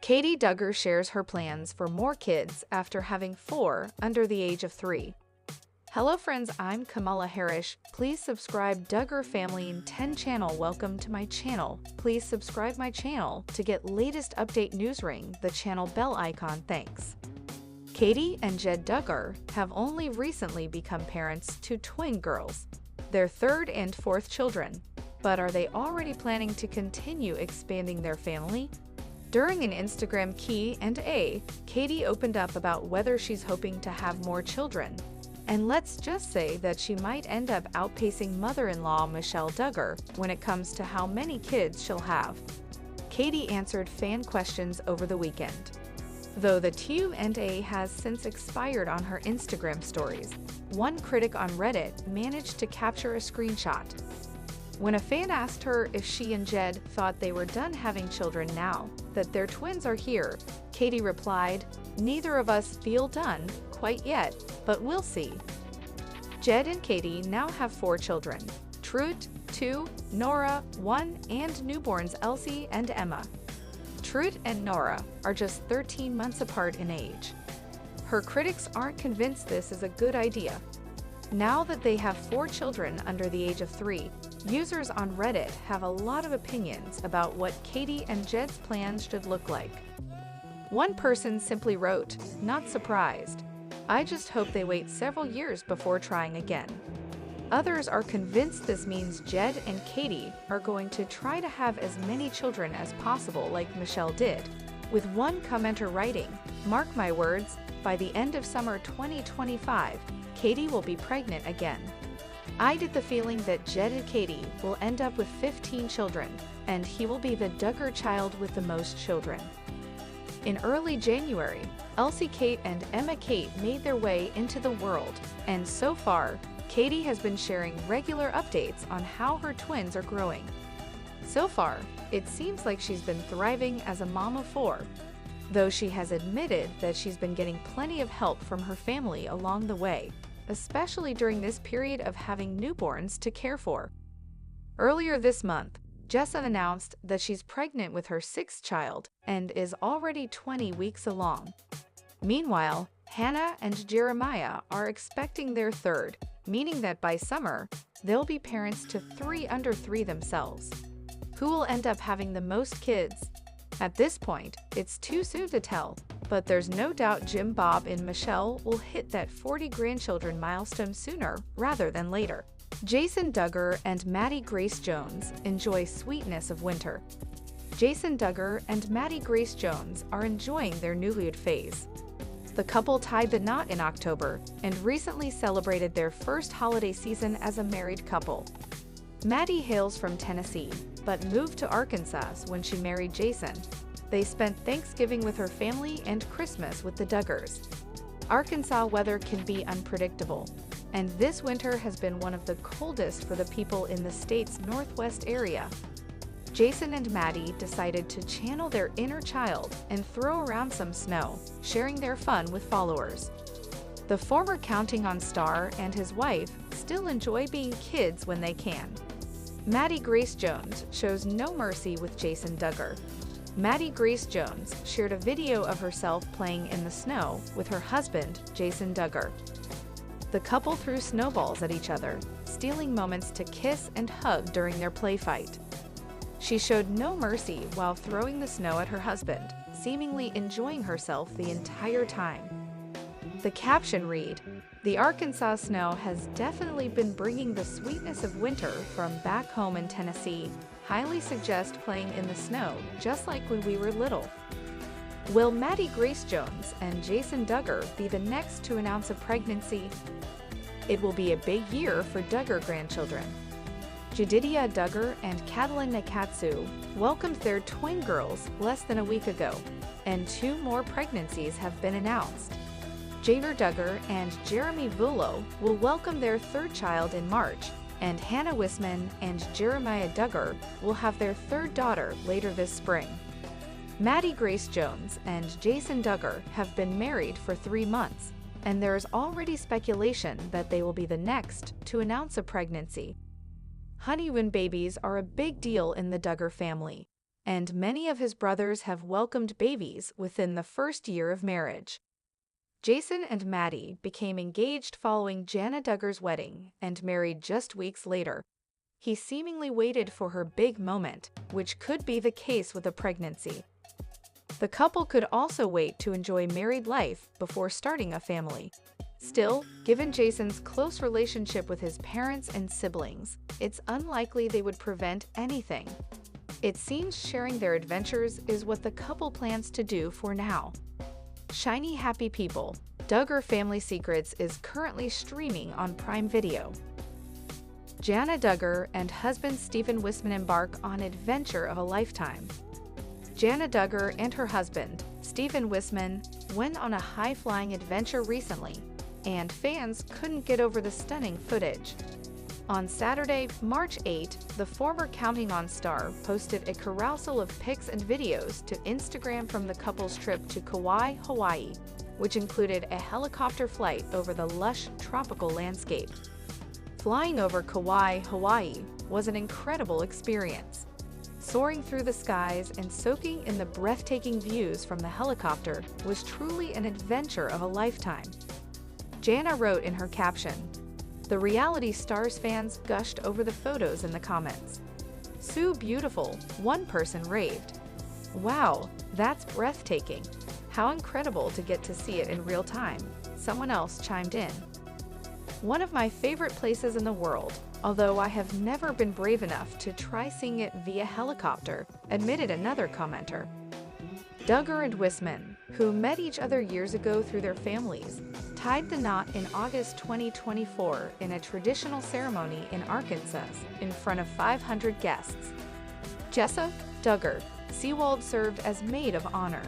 Katie Duggar shares her plans for more kids after having 4 under the age of 3. Hello friends, I'm Kamala Harris. Please subscribe Duggar Family in 10 channel. Welcome to my channel. Please subscribe my channel to get latest update news. Ring the channel bell icon. Thanks. Katie and Jed Duggar have only recently become parents to twin girls, their third and fourth children. But are they already planning to continue expanding their family? During an Instagram Q&A, Katie opened up about whether she's hoping to have more children. And let's just say that she might end up outpacing mother-in-law Michelle Duggar when it comes to how many kids she'll have. Katie answered fan questions over the weekend, though the Q&A has since expired on her Instagram stories. One critic on Reddit managed to capture a screenshot. When a fan asked her if she and Jed thought they were done having children now that their twins are here, Katie replied, "Neither of us feel done quite yet, but we'll see." Jed and Katie now have 4 children: Truth, 2, Nora, 1, and newborns Elsie and Emma. Truth and Nora are just 13 months apart in age. Her critics aren't convinced this is a good idea. Now that they have 4 children under the age of 3, users on Reddit have a lot of opinions about what Katie and Jed's plans should look like. One person simply wrote, "Not surprised. I just hope they wait several years before trying again." Others are convinced this means Jed and Katie are going to try to have as many children as possible like Michelle did, with one commenter writing, "Mark my words, by the end of summer 2025, Katie will be pregnant again." I get the feeling that Jed and Katie will end up with 15 children, and he will be the Duggar child with the most children. In early January, Elsie Kate and Emma Kate made their way into the world, and so far, Katie has been sharing regular updates on how her twins are growing. So far, it seems like she's been thriving as a mom of 4, though she has admitted that she's been getting plenty of help from her family along the way, especially during this period of having newborns to care for. Earlier this month, Jessa announced that she's pregnant with her 6th child and is already 20 weeks along. Meanwhile, Hannah and Jeremiah are expecting their 3rd, meaning that by summer, they'll be parents to 3 under 3 themselves. Who will end up having the most kids? At this point, it's too soon to tell, but there's no doubt Jim Bob and Michelle will hit that 40 grandchildren milestone sooner rather than later. Jason Duggar and Maddie Grace Jones enjoy sweetness of winter. Jason Duggar and Maddie Grace Jones are enjoying their newlywed phase. The couple tied the knot in October and recently celebrated their first holiday season as a married couple. Maddie hails from Tennessee, but moved to Arkansas when she married Jason. They spent Thanksgiving with her family and Christmas with the Duggars. Arkansas weather can be unpredictable, and this winter has been one of the coldest for the people in the state's northwest area. Jason and Maddie decided to channel their inner child and throw around some snow, sharing their fun with followers. The former counting on star and his wife still enjoy being kids when they can. Maddie Grace Jones shows no mercy with Jason Duggar. Maddie Grace Jones shared a video of herself playing in the snow with her husband, Jason Duggar. The couple threw snowballs at each other, stealing moments to kiss and hug during their play fight. She showed no mercy while throwing the snow at her husband, seemingly enjoying herself the entire time. The caption read, "The Arkansas snow has definitely been bringing the sweetness of winter from back home in Tennessee. Highly suggest playing in the snow, just like when we were little." Will Maddie Grace Jones and Jason Duggar be the next to announce a pregnancy? It will be a big year for Duggar grandchildren. Jedidiah Duggar and Catalin Nakatsu welcomed their twin girls less than a week ago, and 2 more pregnancies have been announced. Jinger Duggar and Jeremy Vullo will welcome their 3rd child in March, and Hannah Wisman and Jeremiah Duggar will have their 3rd daughter later this spring. Maddie Grace Jones and Jason Duggar have been married for 3 months, and there is already speculation that they will be the next to announce a pregnancy. Honeymoon babies are a big deal in the Duggar family. and many of his brothers have welcomed babies within the first year of marriage. Jason and Maddie became engaged following Jana Duggar's wedding and married just weeks later. He seemingly waited for her big moment, which could be the case with a pregnancy. The couple could also wait to enjoy married life before starting a family. Still, given Jason's close relationship with his parents and siblings, it's unlikely they would prevent anything. It seems sharing their adventures is what the couple plans to do for now. Shiny Happy People, Duggar Family Secrets is currently streaming on Prime Video. Jana Duggar and husband Stephen Wisman embark on adventure of a lifetime. Jana Duggar and her husband, Stephen Wisman, went on a high-flying adventure recently, and fans couldn't get over the stunning footage. On Saturday, March 8, the former Counting On star posted a carousel of pics and videos to Instagram from the couple's trip to Kauai, Hawaii, which included a helicopter flight over the lush tropical landscape. Flying over Kauai, Hawaii was an incredible experience. Soaring through the skies and soaking in the breathtaking views from the helicopter was truly an adventure of a lifetime. Jana wrote in her caption, "The reality stars fans gushed over the photos in the comments. So beautiful," one person raved. "Wow, that's breathtaking. How incredible to get to see it in real time," someone else chimed in. "One of my favorite places in the world, although I have never been brave enough to try seeing it via helicopter," admitted another commenter. Duggar and Wisman, who met each other years ago through their families, tied the knot in August 2024 in a traditional ceremony in Arkansas in front of 500 guests. Jessa Duggar Seawald served as maid of honor,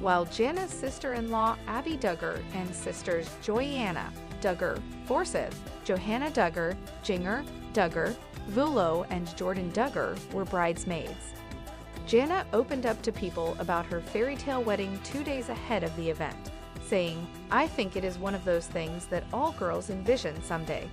while Jana's sister-in-law Abby Duggar and sisters Joyanna Duggar, forsyths, Johanna Duggar, Jinger Duggar, Vulo, and Jordan Duggar were bridesmaids. Jana opened up to people about her fairy tale wedding 2 days ahead of the event, saying, "I think it is one of those things that all girls envision someday.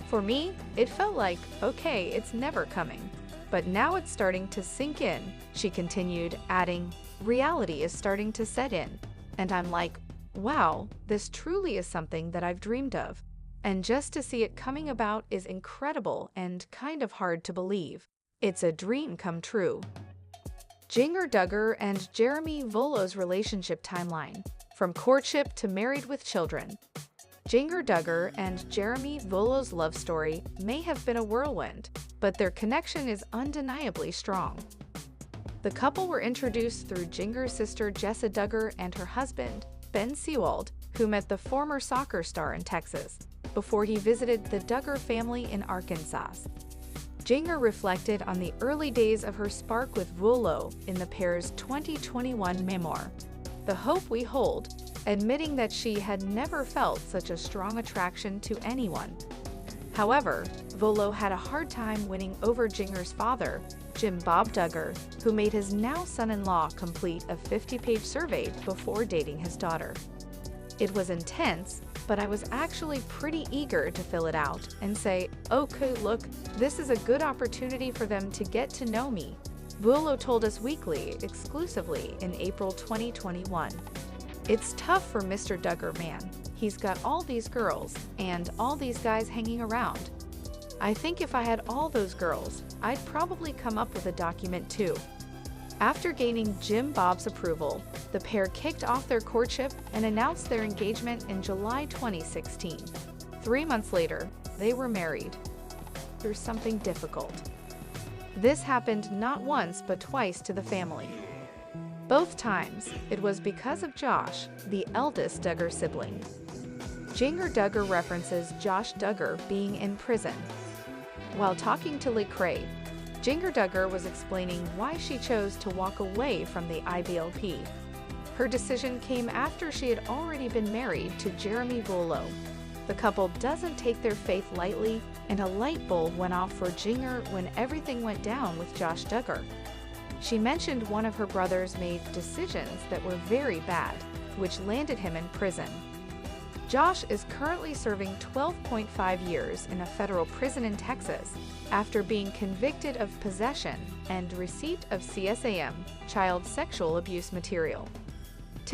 For me, it felt like, okay, it's never coming. But now it's starting to sink in," she continued, adding, "Reality is starting to set in. And I'm like, wow, this truly is something that I've dreamed of. And just to see it coming about is incredible and kind of hard to believe. It's a dream come true." Jinger Duggar and Jeremy Vulo's relationship timeline, from courtship to married with children. Jinger Duggar and Jeremy Vulo's love story may have been a whirlwind, but their connection is undeniably strong. The couple were introduced through Jinger's sister Jessa Duggar and her husband, Ben Seawald, who met the former soccer star in Texas, before he visited the Duggar family in Arkansas. Jinger reflected on the early days of her spark with Vulo in the pair's 2021 memoir, The Hope We Hold, admitting that she had never felt such a strong attraction to anyone. However, Vulo had a hard time winning over Jinger's father, Jim Bob Duggar, who made his now son-in-law complete a 50-page survey before dating his daughter. "It was intense, but I was actually pretty eager to fill it out and say, okay, look, this is a good opportunity for them to get to know me," Vulo told Us Weekly exclusively in April 2021. "It's tough for Mr. Duggar, man. He's got all these girls and all these guys hanging around. I think if I had all those girls, I'd probably come up with a document too." After gaining Jim Bob's approval, the pair kicked off their courtship and announced their engagement in July 2016. 3 months later, they were married. There's something difficult. This happened not once but twice to the family. Both times, it was because of Josh, the eldest Duggar sibling. Jinger Duggar references Josh Duggar being in prison. While talking to Lecrae, Jinger Duggar was explaining why she chose to walk away from the IBLP. Her decision came after she had already been married to Jeremy Vulo. The couple doesn't take their faith lightly, and a light bulb went off for Jinger when everything went down with Josh Duggar. She mentioned one of her brothers made decisions that were very bad, which landed him in prison. Josh is currently serving 12.5 years in a federal prison in Texas after being convicted of possession and receipt of CSAM, child sexual abuse material.